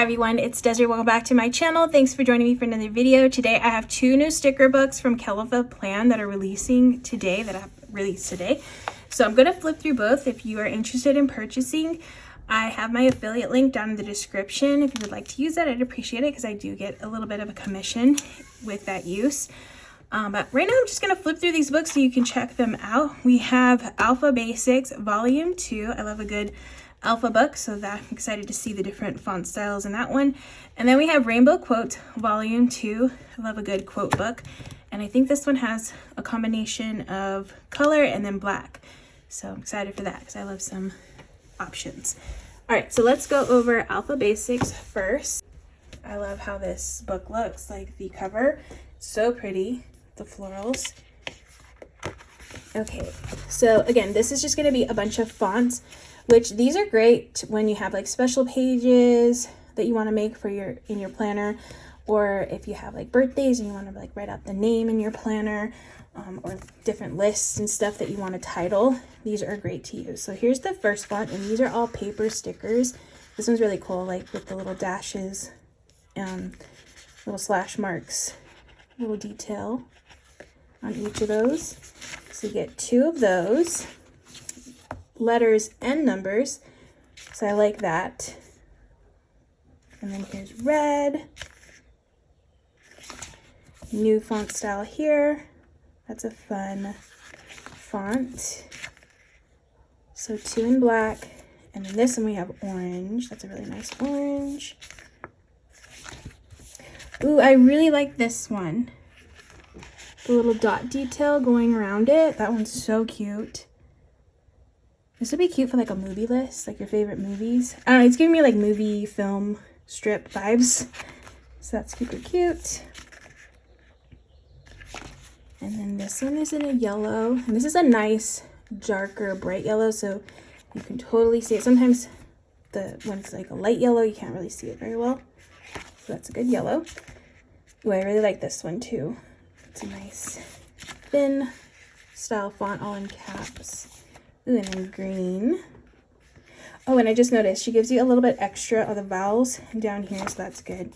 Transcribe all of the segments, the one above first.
Hi everyone, it's Desiree. Welcome back to my channel. Thanks for joining me for another video. Today I have two new sticker books from Kellofaplan that are releasing today, that I have released today. So I'm going to flip through both. If you are interested in purchasing, I have my affiliate link down in the description. If you would like to use that, I'd appreciate it because I do get a little bit of a commission with that use. But right now I'm just going to flip through these books so you can check them out. We have Alpha Basics Volume 2. I love a good alpha book, so that I'm excited to see the different font styles in that one. And then we have Rainbow Quote Volume 2. I love a good quote book. And I think this one has a combination of color and then black. So I'm excited for that because I love some options. All right, so let's go over Alpha Basics first. I love how this book looks, like the cover. So pretty, the florals. Okay, so again, this is just going to be a bunch of fonts, which these are great when you have like special pages that you want to make for in your planner, or if you have like birthdays and you want to like write out the name in your planner, or different lists and stuff that you want to title. These are great to use. So here's the first font, and these are all paper stickers. This one's really cool, like with the little dashes, little slash marks, little detail on each of those. So you get two of those, letters and numbers, so I like that. And then here's red, new font style here. That's a fun font. So two in black, and then this one we have orange. That's a really nice orange. Ooh, I really like this one. The little dot detail going around it. That one's so cute. This would be cute for like a movie list, like your favorite movies. I don't know, it's giving me like movie, film, strip vibes. So that's super cute. And then this one is in a yellow. And this is a nice, darker, bright yellow, so you can totally see it. Sometimes when it's like a light yellow, you can't really see it very well. So that's a good yellow. Ooh, I really like this one too. It's a nice, thin style font, all in caps. Ooh, and then green. Oh, and I just noticed she gives you a little bit extra of the vowels down here, so that's good.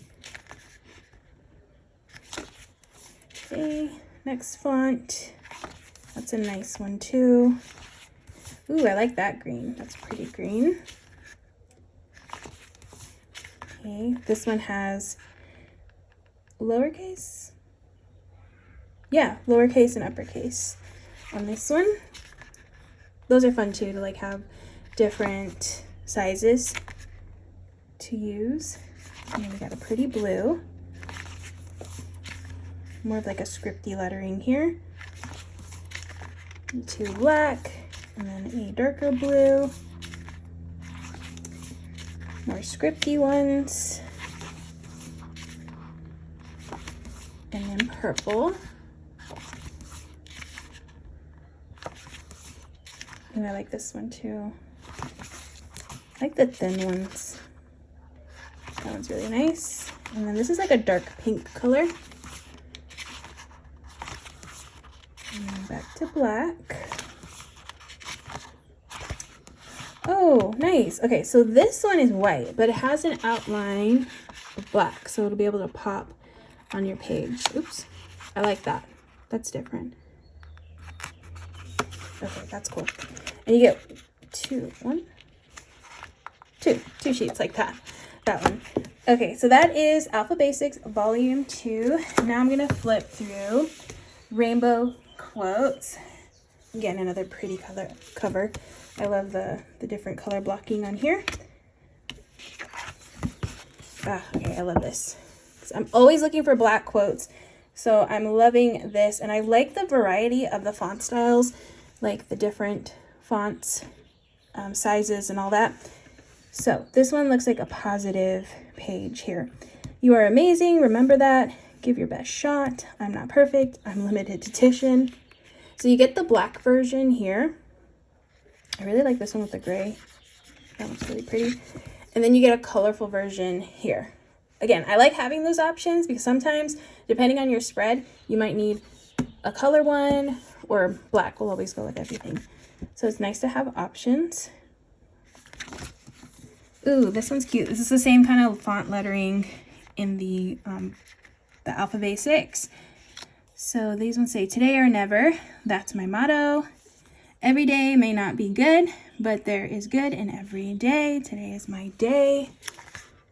Okay, next font. That's a nice one too. Ooh, I like that green. That's pretty green. Okay, this one has lowercase. Yeah, lowercase and uppercase on this one. Those are fun too, to like have different sizes to use. And then we got a pretty blue. More of like a scripty lettering here. And two black, and then a darker blue. More scripty ones. And then purple. And I like this one too. I like the thin ones. That one's really nice. And then this is like a dark pink color. And then back to black. Oh, nice. Okay, so this one is white, but it has an outline of black, so it'll be able to pop on your page. Oops, I like that. That's different. Okay, that's cool. And you get two sheets like that. That one. Okay, so that is Alpha Basics Volume 2. Now I'm gonna flip through Rainbow Quotes. Again, another pretty cover. I love the different color blocking on here. Okay, I love this. I'm always looking for black quotes, so I'm loving this. And I like the variety of the font styles, like the different fonts, sizes and all that. So this one looks like a positive page here. You are amazing. Remember that. Give your best shot. I'm not perfect. I'm limited edition. So you get the black version here. I really like this one with the gray. That one's really pretty. And then you get a colorful version here. Again, I like having those options because sometimes, depending on your spread, you might need a color one, or black will always go with everything. So it's nice to have options. Ooh, this one's cute. This is the same kind of font lettering in the Alpha Basics. So these ones say, today or never. That's my motto. Every day may not be good, but there is good in every day. Today is my day.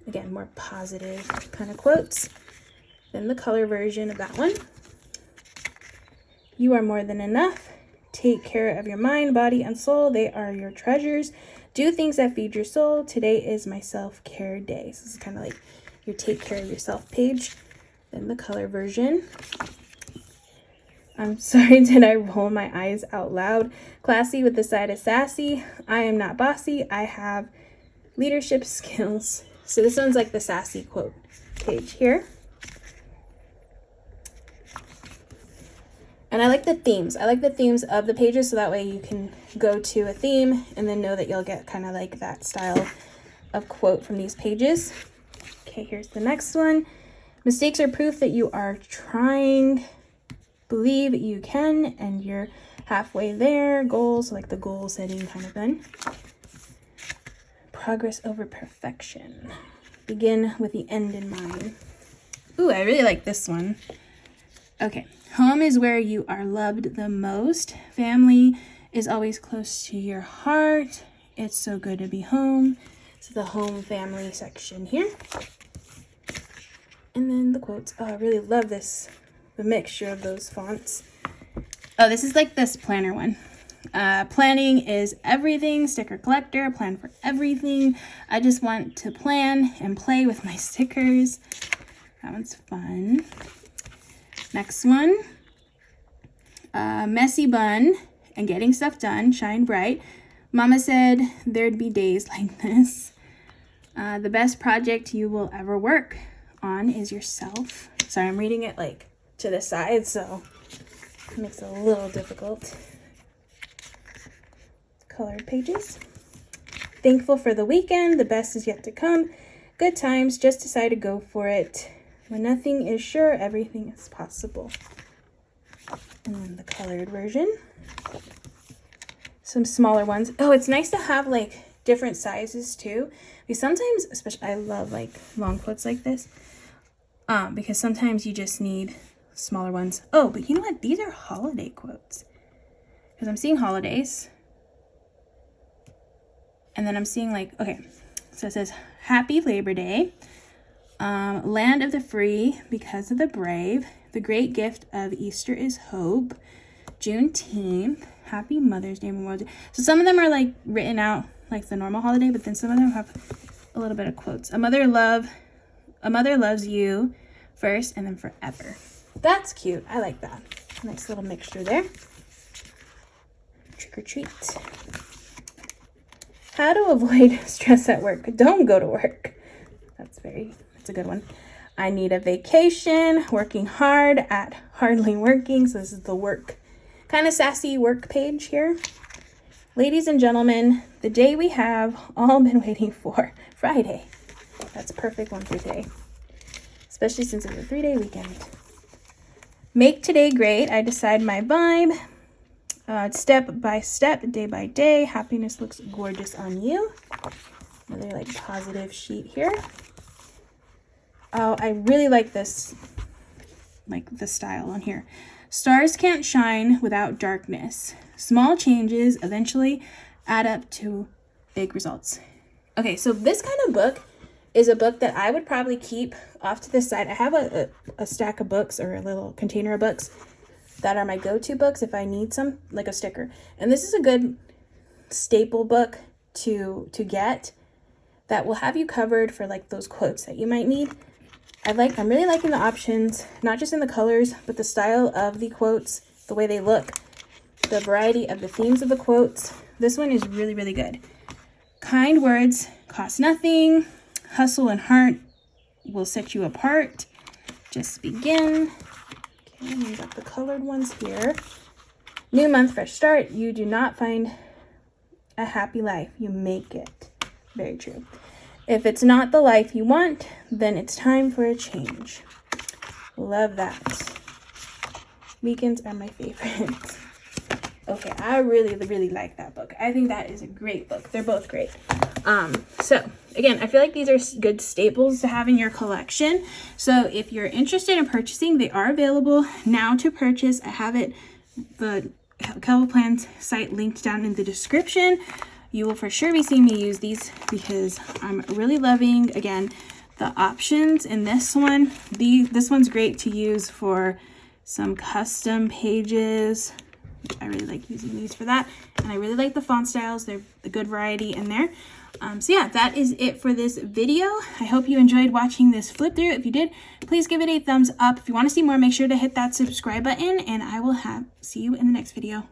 Again, more positive kind of quotes. Then the color version of that one. You are more than enough. Take care of your mind, body, and soul. They are your treasures. Do things that feed your soul. Today is my self-care day. So this is kind of like your take care of yourself page. Then the color version. I'm sorry, did I roll my eyes out loud? Classy with the side of sassy. I am not bossy. I have leadership skills. So this one's like the sassy quote page here. And I like the themes. I like the themes of the pages so that way you can go to a theme and then know that you'll get kind of like that style of quote from these pages. Okay, here's the next one. Mistakes are proof that you are trying. Believe you can, and you're halfway there. Goals, like the goal setting kind of thing. Progress over perfection. Begin with the end in mind. Ooh, I really like this one. Okay, home is where you are loved the most. Family is always close to your heart. It's so good to be home. So the home family section here. And then the quotes. Oh, I really love this. The mixture of those fonts. Oh, this is like this planner one. Planning is everything. Sticker collector. Plan for everything. I just want to plan and play with my stickers. That one's fun. Next one. Messy bun and getting stuff done. Shine bright. Mama said there'd be days like this. The best project you will ever work on is yourself. Sorry, I'm reading it like to the side, so it makes it a little difficult. Colored pages. Thankful for the weekend. The best is yet to come. Good times. Just decide to go for it. When nothing is sure, everything is possible. And then the colored version. Some smaller ones. Oh, it's nice to have like different sizes too. Because sometimes, especially, I love like long quotes like this. Because sometimes you just need smaller ones. Oh, but you know what? These are holiday quotes. Because I'm seeing holidays. And then I'm seeing like, okay. So it says, Happy Labor Day. Land of the free because of the brave. The great gift of Easter is hope. Juneteenth. Happy Mother's Day, Memorial Day. So some of them are like written out like the normal holiday, but then some of them have a little bit of quotes. A mother loves you first and then forever. That's cute. I like that. Nice little mixture there. Trick or treat. How to avoid stress at work. Don't go to work. That's a good one. I need a vacation. Working hard at hardly working. So this is the work, kind of sassy work page here. Ladies and gentlemen, the day we have all been waiting for. Friday. That's a perfect one for today. Especially since it's a 3-day weekend. Make today great. I decide my vibe. Step by step, day by day. Happiness looks gorgeous on you. Another like positive sheet here. Oh, I really like this, like the style on here. Stars can't shine without darkness. Small changes eventually add up to big results. Okay, so this kind of book is a book that I would probably keep off to the side. I have a stack of books or a little container of books that are my go-to books if I need some, like a sticker. And this is a good staple book to get that will have you covered for like those quotes that you might need. I'm really liking the options, not just in the colors, but the style of the quotes, the way they look, the variety of the themes of the quotes. This one is really, really good. Kind words cost nothing. Hustle and heart will set you apart. Just begin. Okay, we got the colored ones here. New month, fresh start. You do not find a happy life. You make it. Very true. If it's not the life you want, then it's time for a change. Love that. Weekends are my favorite. Okay, I really, really like that book. I think that is a great book. They're both great. So again, I feel like these are good staples to have in your collection. So if you're interested in purchasing, they are available now to purchase. I have the Kellofaplan site linked down in the description. You will for sure be seeing me use these because I'm really loving, again, the options in this one. This one's great to use for some custom pages, which I really like using these for that. And I really like the font styles. They're a good variety in there. So yeah, that is it for this video. I hope you enjoyed watching this flip through. If you did, please give it a thumbs up. If you want to see more, make sure to hit that subscribe button, and I will see you in the next video.